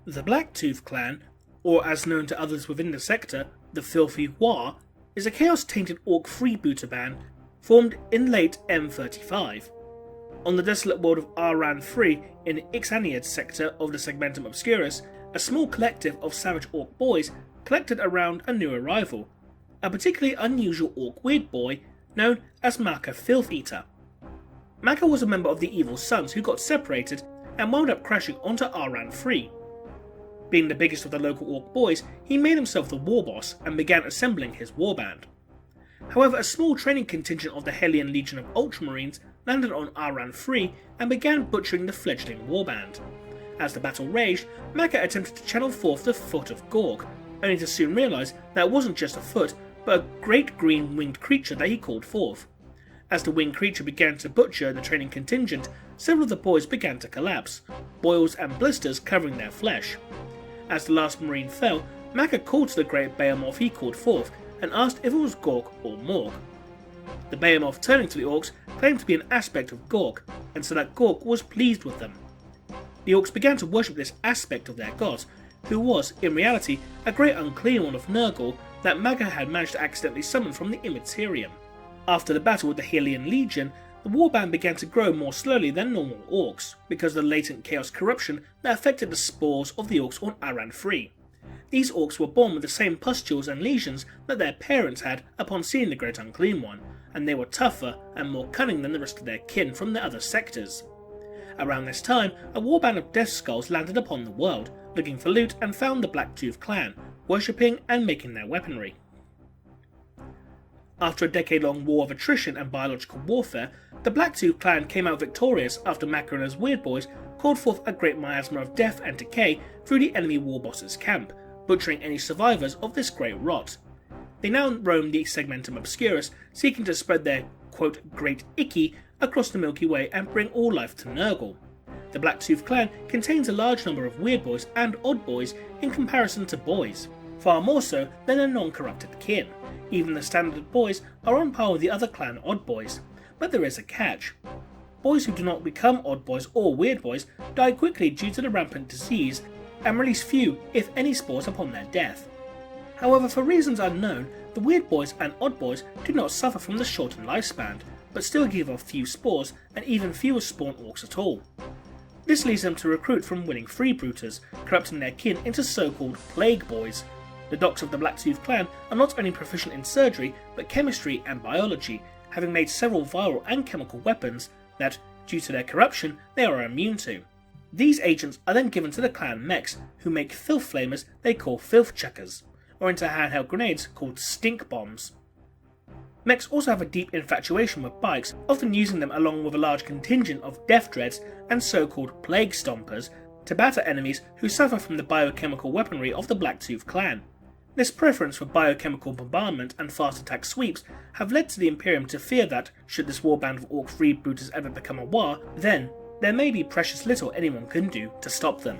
The Blacktoof clan, or as known to others within the sector, the Filthy War, is a chaos-tainted orc freebooter band formed in late M35. On the desolate world of Aran 3 in the Ixaniad sector of the Segmentum Obscurus, a small collective of savage orc boys collected around a new arrival, a particularly unusual orc weird boy known as Maka Filth Eater. Maka was a member of the Evil Sons who got separated and wound up crashing onto Aran 3. Being the biggest of the local orc boys, he made himself the war boss and began assembling his warband. However, a small training contingent of the Hellion Legion of Ultramarines landed on Aran 3 and began butchering the fledgling warband. As the battle raged, Maka attempted to channel forth the Foot of Gorg, only to soon realise that it wasn't just a foot, but a great green winged creature that he called forth. As the winged creature began to butcher the training contingent, several of the boys began to collapse, boils and blisters covering their flesh. As the last marine fell, Maka called to the great behemoth he called forth and asked if it was Gorg or Morg. The behemoth, turning to the orcs, claimed to be an aspect of Gorg, and so that Gorg was pleased with them. The orcs began to worship this aspect of their god, who was, in reality, a great unclean one of Nurgle that Maka had managed to accidentally summon from the Immaterium. After the battle with the Hellion Legion, the warband began to grow more slowly than normal orcs, because of the latent chaos corruption that affected the spores of the orcs on Aran 3. These orcs were born with the same pustules and lesions that their parents had upon seeing the Great Unclean One, and they were tougher and more cunning than the rest of their kin from the other sectors. Around this time, a warband of Death Skulls landed upon the world, looking for loot, and found the Blacktoof clan, worshipping and making their weaponry. After a decade-long war of attrition and biological warfare, the Blacktoof clan came out victorious after Maka and his weird boys called forth a great miasma of death and decay through the enemy warboss's camp, butchering any survivors of this great rot. They now roam the Segmentum Obscurus, seeking to spread their, quote, great icky across the Milky Way and bring all life to Nurgle. The Blacktoof clan contains a large number of weird boys and odd boys in comparison to boys, far more so than their non-corrupted kin. Even the standard boys are on par with the other clan odd boys, but there is a catch. Boys who do not become odd boys or weird boys die quickly due to the rampant disease and release few, if any, spores upon their death. However, for reasons unknown, the weird boys and odd boys do not suffer from the shortened lifespan, but still give off few spores and even fewer spawn orcs at all. This leads them to recruit from willing freebooters, corrupting their kin into so-called plague boys. The docs of the Blacktoof clan are not only proficient in surgery, but chemistry and biology, having made several viral and chemical weapons that, due to their corruption, they are immune to. These agents are then given to the clan mechs, who make filth flamers they call filth chuckers, or into handheld grenades called stink bombs. Mechs also have a deep infatuation with bikes, often using them along with a large contingent of death dreads and so-called plague stompers to batter enemies who suffer from the biochemical weaponry of the Blacktoof clan. This preference for biochemical bombardment and fast attack sweeps have led to the Imperium to fear that, should this warband of orc freebooters ever become a war, then there may be precious little anyone can do to stop them.